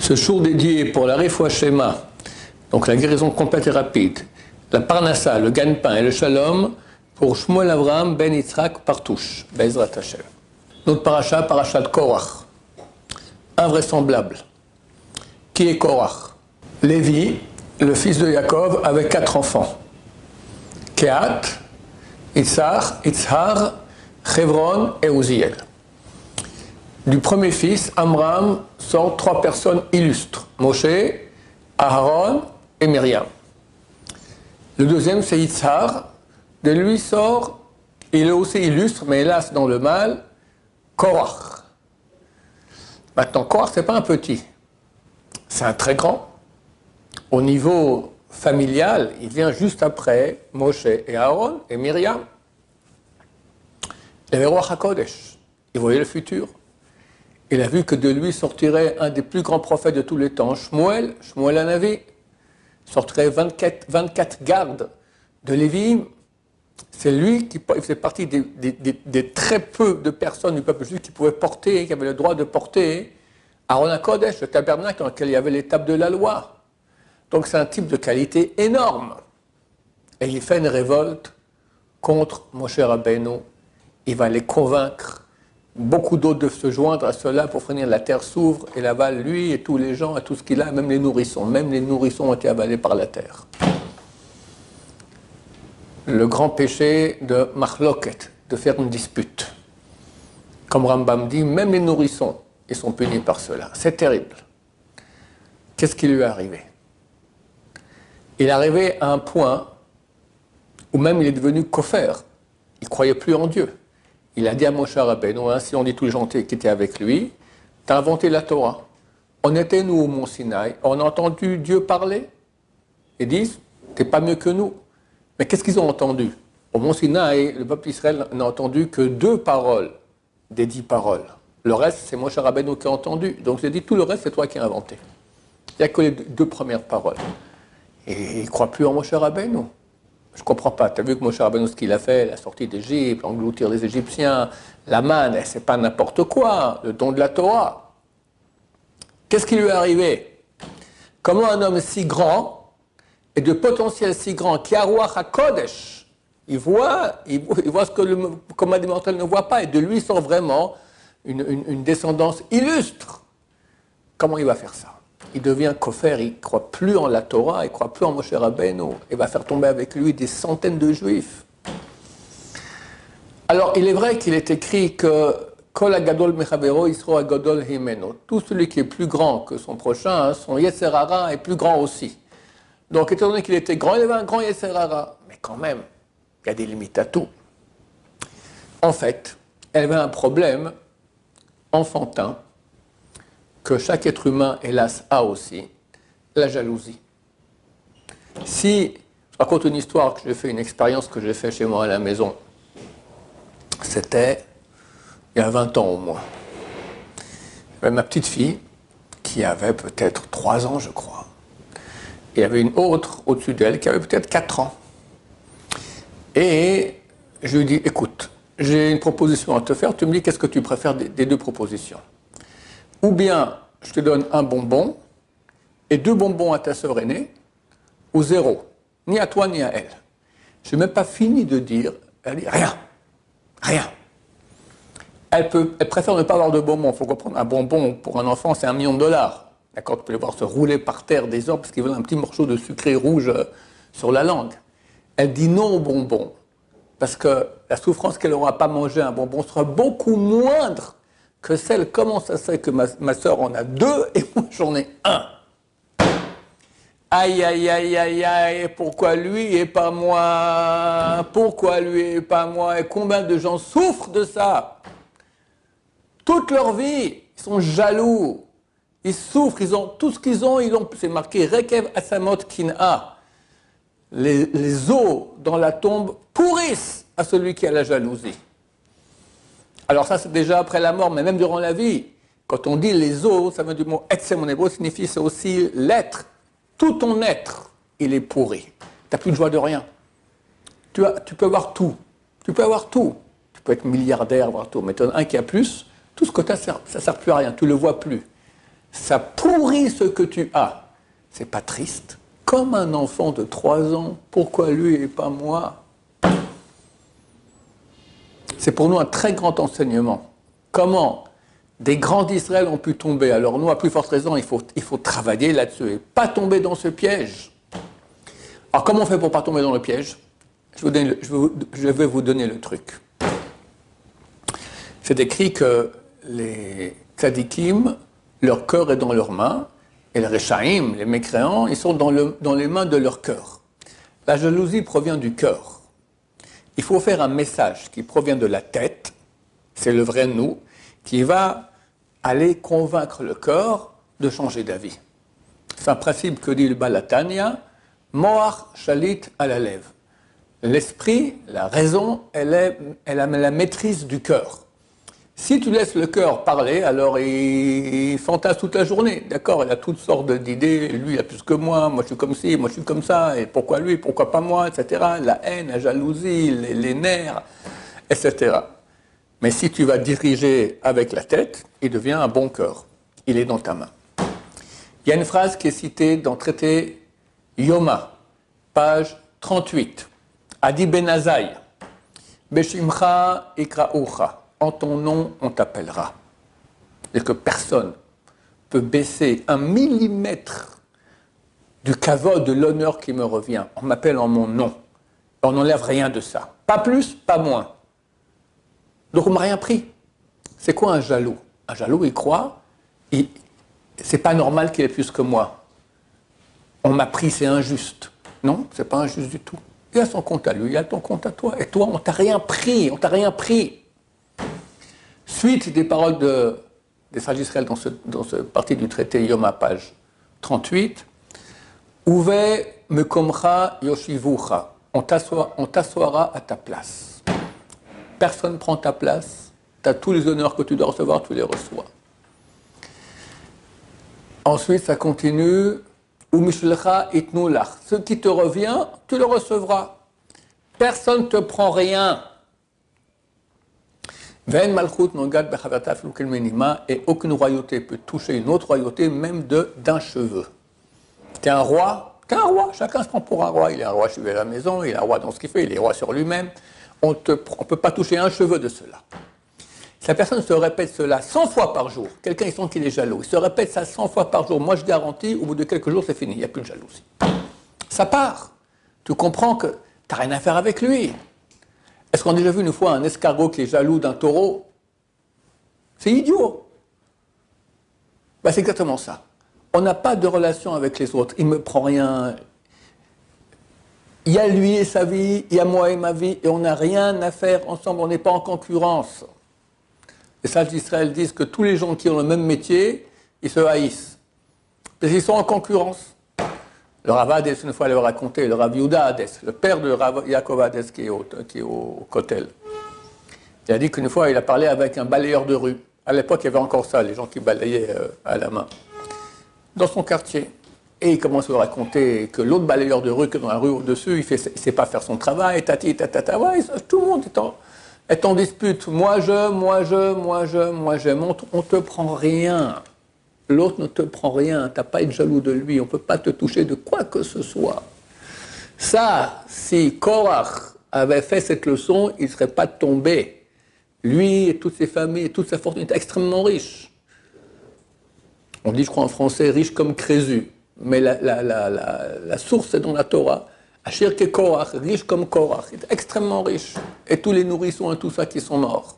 Ce jour dédié pour la Refoua Shema, donc la guérison complète et rapide, la Parnassa, le gagne-pain et le Shalom, pour Shmuel Avraham ben Yitzhak Partouche, Bezrat Hashem. Notre paracha, paracha de Korach. Invraisemblable. Qui est Korach? Lévi, le fils de Yaakov, avec 4 enfants. Kehat, Itzhar, Chevron et Uziel. Du premier fils, Amram, sortent 3 personnes illustres, Moshe, Aaron et Myriam. Le deuxième, c'est Yitzhar. De lui sort, il est aussi illustre, mais hélas dans le mal, Korach. Maintenant, Korach, ce n'est pas un petit, c'est un très grand. Au niveau familial, il vient juste après Moshe et Aaron et Myriam. Il avait Ruach HaKodesh, il voyait le futur. Il a vu que de lui sortirait un des plus grands prophètes de tous les temps, Shmuel Hanavi, sortirait 24 gardes de Lévi. C'est lui qui faisait partie des très peu de personnes du peuple juif qui pouvaient porter, qui avaient le droit de porter Aaron HaKodesh, le tabernacle dans lequel il y avait les tables de la loi. Donc c'est un type de qualité énorme. Et il fait une révolte contre Moshe Rabbeinu. Il va les convaincre. Beaucoup d'autres doivent se joindre à cela pour finir la terre s'ouvre et là-bas, lui et tous les gens, et tout ce qu'il a, même les nourrissons ont été avalés par la terre. Le grand péché de Machloket, de faire une dispute. Comme Rambam dit, même les nourrissons, ils sont punis par cela. C'est terrible. Qu'est-ce qui lui est arrivé? Il est arrivé à un point où même il est devenu kofer. Il ne croyait plus en Dieu. Il a dit à Moshe Rabbeinu, ainsi on dit tous les gens qui étaient avec lui, tu as inventé la Torah. On était, nous, au Mont Sinaï, on a entendu Dieu parler. Ils disent, tu n'es pas mieux que nous. Mais qu'est-ce qu'ils ont entendu? Au Mont Sinaï, le peuple d'Israël n'a entendu que 2 paroles des 10 paroles. Le reste, c'est Moshe Rabbeinu qui a entendu. Donc j'ai dit, tout le reste, c'est toi qui as inventé. Il n'y a que les 2 premières paroles. Et ils ne croient plus en Moshe Rabbeinu. Je ne comprends pas. Tu as vu que Moshe Rabbeinu, ce qu'il a fait, la sortie d'Égypte, engloutir les Égyptiens, la manne, c'est pas n'importe quoi, le don de la Torah. Qu'est-ce qui lui est arrivé? Comment un homme si grand et de potentiel si grand, qui a Ruach HaKodesh, il voit ce que le commun des mortels ne voit pas, et de lui sort vraiment une descendance illustre. Comment il va faire ça? Il devient kofer, il ne croit plus en la Torah, il ne croit plus en Moshe Rabbeinu, il va faire tomber avec lui des centaines de juifs. Alors, il est vrai qu'il est écrit que Kol hagadol mechavero Yisro hagadol himeno. Tout celui qui est plus grand que son prochain, son Yetzer Hara est plus grand aussi. Donc, étant donné qu'il était grand, il avait un grand Yetzer Hara. Mais quand même, il y a des limites à tout. En fait, elle avait un problème enfantin que chaque être humain, hélas, a aussi, la jalousie. Si, je raconte une histoire que j'ai fait, une expérience que j'ai fait chez moi à la maison, c'était il y a 20 ans au moins. J'avais ma petite fille, qui avait peut-être 3 ans, je crois. Et il y avait une autre au-dessus d'elle qui avait peut-être 4 ans. Et je lui dis, écoute, j'ai une proposition à te faire, tu me dis qu'est-ce que tu préfères des 2 propositions. Ou bien, je te donne un bonbon et 2 bonbons à ta sœur aînée, ou 0. Ni à toi, ni à elle. Je n'ai même pas fini de dire, elle dit rien. Rien. Elle préfère ne pas avoir de bonbons. Il faut comprendre, un bonbon pour un enfant, c'est $1 million. D'accord, tu peux les voir se rouler par terre des heures parce qu'ils veulent un petit morceau de sucré rouge sur la langue. Elle dit non aux bonbons. Parce que la souffrance qu'elle n'aura pas mangé un bonbon sera beaucoup moindre que celle, comment ça se fait que ma soeur en a 2 et moi j'en ai 1. Aïe, aïe, aïe, aïe, aïe, pourquoi lui et pas moi? Pourquoi lui et pas moi? Et combien de gens souffrent de ça? Toute leur vie, ils sont jaloux. Ils souffrent, ils ont tout ce qu'ils ont, c'est marqué Rekev Asamot Kin'a. Les os dans la tombe pourrissent à celui qui a la jalousie. Alors ça, c'est déjà après la mort, mais même durant la vie. Quand on dit les os, ça vient du mot etsem en hébreu, signifie c'est aussi l'être. Tout ton être, il est pourri. Tu n'as plus de joie de rien. Tu peux avoir tout. Tu peux avoir tout. Tu peux être milliardaire, avoir tout. Mais tu en as un qui a plus, tout ce que tu as, ça ne sert plus à rien. Tu ne le vois plus. ça pourrit ce que tu as. C'est pas triste? Comme un enfant de 3 ans, pourquoi lui et pas moi? C'est pour nous un très grand enseignement. Comment des grands d'Israël ont pu tomber? Alors nous, à plus forte raison, il faut travailler là-dessus et pas tomber dans ce piège. Alors comment on fait pour ne pas tomber dans le piège? Je vais vous donner le truc. C'est écrit que les tzadikim, leur cœur est dans leurs mains, et les rechaïm, les mécréants, ils sont dans les mains de leur cœur. La jalousie provient du cœur. Il faut faire un message qui provient de la tête, c'est le vrai nous, qui va aller convaincre le cœur de changer d'avis. C'est un principe que dit le Balatania, Moach shalit à la lèvre. L'esprit, la raison, elle a la maîtrise du cœur. Si tu laisses le cœur parler, alors il fantasme toute la journée, d'accord? Il a toutes sortes d'idées, lui il a plus que moi je suis comme ci, moi je suis comme ça, et pourquoi lui, pourquoi pas moi, etc. La haine, la jalousie, les nerfs, etc. Mais si tu vas diriger avec la tête, il devient un bon cœur. Il est dans ta main. Il y a une phrase qui est citée dans le traité Yoma, page 38. Adi Ben Azaï, Beshimcha ikra'ucha. En ton nom, on t'appellera. Et que personne peut baisser 1 millimètre du kavod, de l'honneur qui me revient. On m'appelle en mon nom. On n'enlève rien de ça. Pas plus, pas moins. Donc on m'a rien pris. C'est quoi un jaloux? Un jaloux, il croit, c'est pas normal qu'il ait plus que moi. On m'a pris, c'est injuste. Non, c'est pas injuste du tout. Il a son compte à lui, il a ton compte à toi. Et toi, on t'a rien pris, on t'a rien pris. Suite des paroles des sages d'Israël dans ce partie du traité Yoma, page 38. Uve mekomcha yoshivucha. On t'assoira à ta place. Personne ne prend ta place. Tu as tous les honneurs que tu dois recevoir, tu les reçois. Ensuite, ça continue. Umishlecha itnu lach. Ce qui te revient, tu le recevras. Personne ne te prend rien. Et aucune royauté peut toucher une autre royauté, même d'un cheveu. T'es un roi, chacun se prend pour un roi. Il est un roi chez lui à la maison, il est un roi dans ce qu'il fait, il est roi sur lui-même. On ne peut pas toucher un cheveu de cela. Si la personne se répète cela 100 fois par jour, quelqu'un il sent qu'il est jaloux, il se répète ça 100 fois par jour, moi je garantis, au bout de quelques jours c'est fini, il n'y a plus de jalousie. Ça part. Tu comprends que tu n'as rien à faire avec lui. Est-ce qu'on a déjà vu une fois un escargot qui est jaloux d'un taureau? C'est idiot. Ben, c'est exactement ça. On n'a pas de relation avec les autres. Il ne me prend rien. Il y a lui et sa vie, il y a moi et ma vie, et on n'a rien à faire ensemble, on n'est pas en concurrence. Les sages d'Israël disent que tous les gens qui ont le même métier, ils se haïssent. Parce qu'ils sont en concurrence. Le Rav Hades, une fois, il a raconté, le Rav Yehuda Hades, le père de Rav Yaakov Hades qui est au Kotel. Il a dit qu'une fois, il a parlé avec un balayeur de rue. À l'époque, il y avait encore ça, les gens qui balayaient à la main. Dans son quartier. Et il commence à raconter que l'autre balayeur de rue, qui est dans la rue au-dessus, il ne sait pas faire son travail, tati, tatata. Ouais, tout le monde est en dispute. Moi, on ne te prend rien. L'autre ne te prend rien, tu n'as pas à être jaloux de lui, on ne peut pas te toucher de quoi que ce soit. Ça, si Korach avait fait cette leçon, il ne serait pas tombé. Lui et toutes ses familles, et toute sa fortune étaient extrêmement riches. On dit, je crois en français, riche comme Crésus. Mais la source est dans la Torah. Achir ke Korach, riche comme Korach, il est extrêmement riche. Et tous les nourrissons et tout ça qui sont morts.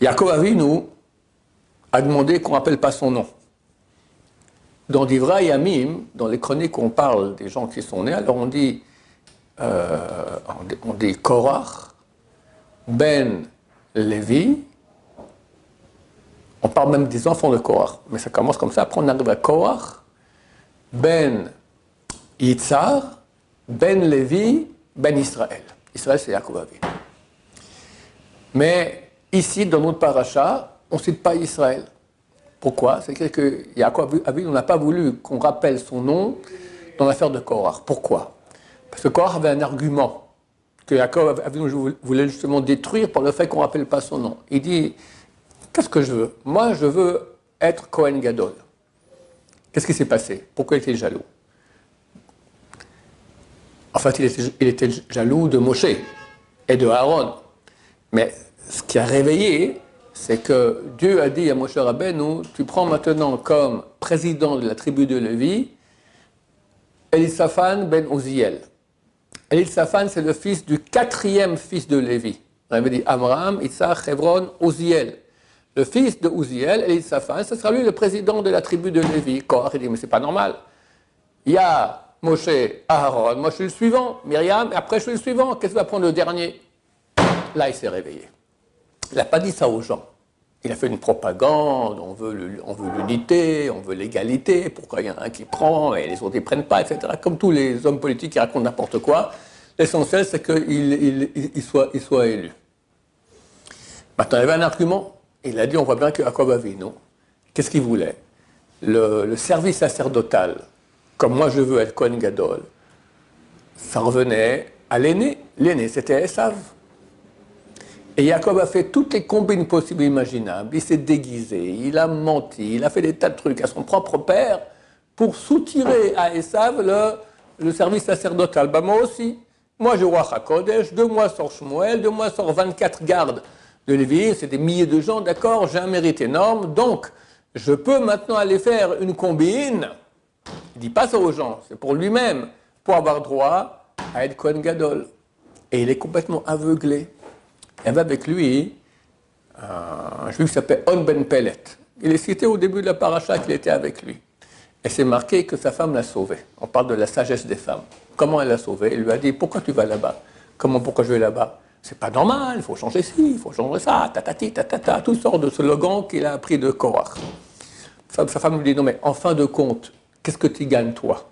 Yaakov Avinu a demandé qu'on n'appelle pas son nom. Dans Divrei Yamim, dans les chroniques où on parle des gens qui sont nés, alors on dit Korach, Ben Lévi, on parle même des enfants de Korach, mais ça commence comme ça, après on arrive à Korach, Ben Yitzhar, Ben Lévi, Ben Israël. Israël, c'est Yaakov Avinu. Mais ici, dans notre paracha, on ne cite pas Israël. Pourquoi? C'est que Yaakov Avinu n'a pas voulu qu'on rappelle son nom dans l'affaire de Korach. Pourquoi? Parce que Korach avait un argument que Yaakov Avinu voulait justement détruire par le fait qu'on ne rappelle pas son nom. Il dit, Qu'est-ce que je veux? Moi, je veux être Kohen Gadol. Qu'est-ce qui s'est passé? Pourquoi il était jaloux? En fait, il était jaloux de Moshe et de Aaron. Mais ce qui a réveillé, c'est que Dieu a dit à Moshe Rabbeinu, tu prends maintenant comme président de la tribu de Lévi Elisaphan ben Uziel. Elisaphan, c'est le fils du quatrième fils de Lévi. On avait dit Amram, Issach, Hebron, Uziel. Le fils de Uziel, Elisaphan, ce sera lui le président de la tribu de Lévi. Korach, il dit, mais c'est pas normal. Il y a Moshe, Aaron, moi je suis le suivant, Myriam, et après je suis le suivant. Qu'est-ce qui va prendre le dernier? Là, il s'est réveillé. Il n'a pas dit ça aux gens. Il a fait une propagande, on veut l'unité, on veut l'égalité, pourquoi il y en a un qui prend et les autres ne prennent pas, etc. Comme tous les hommes politiques qui racontent n'importe quoi, l'essentiel c'est qu'il soit élu. Maintenant, il y avait un argument, il a dit, on voit bien que Jacob Avinu, qu'est-ce qu'il voulait? Le service sacerdotal, comme moi je veux être Kohen Gadol, ça revenait à l'aîné. L'aîné, c'était Esav. Et Jacob a fait toutes les combines possibles et imaginables. Il s'est déguisé, il a menti, il a fait des tas de trucs à son propre père pour soutirer à Esav le service sacerdotal. Bah moi aussi. Moi, je roi HaKodesh, de moi sort Shmuel, de moi sort 24 gardes de Lévi, c'est des milliers de gens, d'accord, j'ai un mérite énorme, donc je peux maintenant aller faire une combine. Il ne dit pas ça aux gens, c'est pour lui-même, pour avoir droit à être Kohen Gadol. Et il est complètement aveuglé. Il y avait avec lui un juif qui s'appelle On Ben Pellet. Il est cité au début de la paracha qu'il était avec lui. Et c'est marqué que sa femme l'a sauvé. On parle de la sagesse des femmes. Comment elle l'a sauvé? Il lui a dit, pourquoi tu vas là-bas? Comment, pourquoi je vais là-bas? C'est pas normal, il faut changer ci, il faut changer ça, tatati, tatata, toutes sortes de slogans qu'il a appris de Korach. Sa femme lui dit, non mais en fin de compte, qu'est-ce que tu gagnes toi?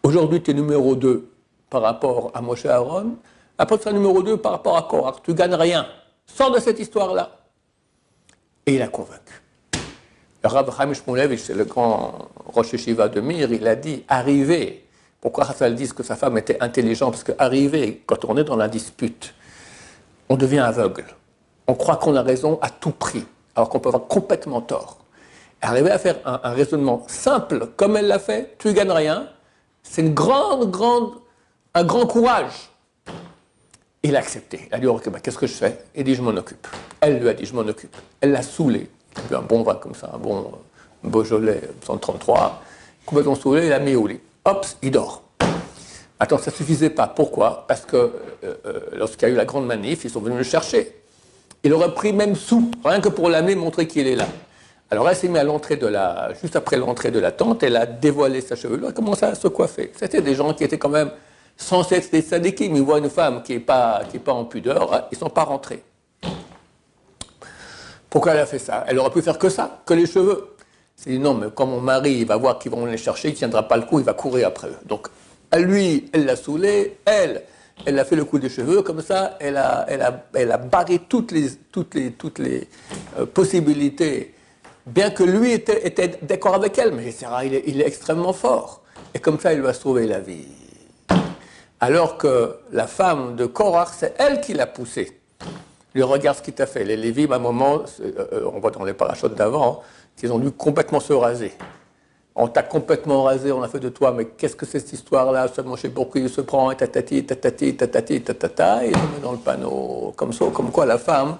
Aujourd'hui tu es numéro 2 par rapport à Moshe Aaron. Après, tu seras numéro 2 par rapport à Korach. Tu ne gagnes rien. Sors de cette histoire-là. Et il a convaincu. Le Rav Chaim Shmulevitch, c'est le grand Rosh Yeshiva de Mir, il a dit, arriver, pourquoi Chazal dit que sa femme était intelligente? Parce qu'arriver, quand on est dans la dispute, on devient aveugle. On croit qu'on a raison à tout prix, alors qu'on peut avoir complètement tort. Arriver à faire un raisonnement simple, comme elle l'a fait, tu ne gagnes rien, c'est un grand courage. Il a accepté. Il a dit, ok, bah, qu'est-ce que je fais? Il dit, je m'en occupe. Elle lui a dit, je m'en occupe. Elle l'a saoulé. Il a bu un bon vin comme ça, un bon Beaujolais 133. Complètement saoulé, il l'a mis au lit. Hop, il dort. Attends, ça ne suffisait pas. Pourquoi? Parce que lorsqu'il y a eu la grande manif, ils sont venus le chercher. Il aurait pris même sous, rien que pour l'amener, montrer qu'il est là. Alors elle s'est mise à l'entrée juste après l'entrée de la tente, elle a dévoilé sa chevelure, elle a commencé à se coiffer. C'était des gens qui étaient quand même censés être des sadikim. Ils voient une femme qui n'est pas en pudeur, ils ne sont pas rentrés. Pourquoi elle a fait ça? Elle aurait pu faire que ça, que les cheveux. C'est dit non, mais quand mon mari il va voir qu'ils vont les chercher, il ne tiendra pas le coup, il va courir après eux. Donc, à lui, elle l'a saoulé, elle a fait le coup des cheveux, comme ça, elle a barré toutes les possibilités, bien que lui était d'accord avec elle, mais il est extrêmement fort. Et comme ça, il lui a sauvé la vie. Alors que la femme de Korach, c'est elle qui l'a poussé. Lui, regarde ce qu'il t'a fait. Les Lévim, à un moment, on voit dans les parachutes d'avant, qu'ils ont dû complètement se raser. On t'a complètement rasé, on a fait de toi, mais qu'est-ce que c'est cette histoire-là? Seulement, je sais pourquoi il se prend, et tatati, tatati, tatati, tatata, et il le met dans le panneau. Comme ça, comme quoi la femme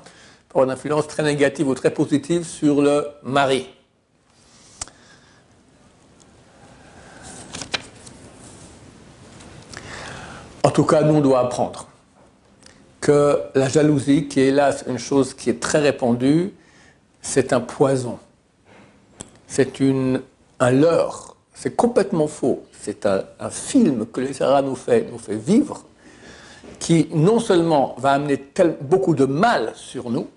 peut avoir une influence très négative ou très positive sur le mari. En tout cas, nous, on doit apprendre que la jalousie, qui est hélas une chose qui est très répandue, c'est un poison. C'est un leurre. C'est complètement faux. C'est un film que les Sarah nous fait vivre, qui non seulement va amener beaucoup de mal sur nous,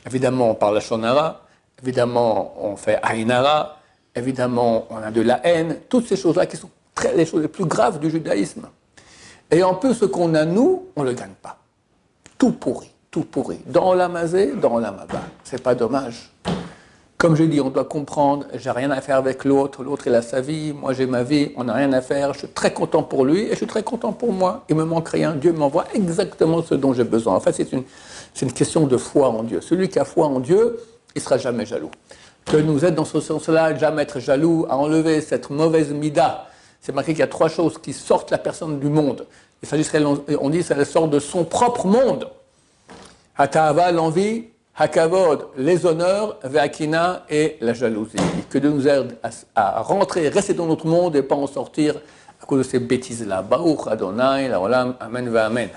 évidemment on parle Lashon Hara, évidemment on fait Aïn Hara, évidemment on a de la haine, toutes ces choses-là qui sont les choses les plus graves du judaïsme. Et en plus, ce qu'on a, nous, on ne le gagne pas. Tout pourri, tout pourri. Dans l'Amazé, dans l'Amaba. C'est pas dommage. Comme je dis, on doit comprendre, j'ai rien à faire avec l'autre, l'autre il a sa vie, moi j'ai ma vie, on n'a rien à faire, je suis très content pour lui et je suis très content pour moi. Il me manque rien, Dieu m'envoie exactement ce dont j'ai besoin. En fait, c'est une question de foi en Dieu. Celui qui a foi en Dieu, il ne sera jamais jaloux. Que nous aide dans ce sens-là, jamais être jaloux, à enlever cette mauvaise mida. C'est marqué qu'il y a 3 choses qui sortent la personne du monde. Il s'agirait, on dit, qu'elle sort de son propre monde. Hata'ava, l'envie, hakavod, les honneurs, ve'akina et la jalousie. Que Dieu nous aide à rentrer, rester dans notre monde et pas en sortir à cause de ces bêtises-là. Baruch Adonai, la Olam, Amen, Amen.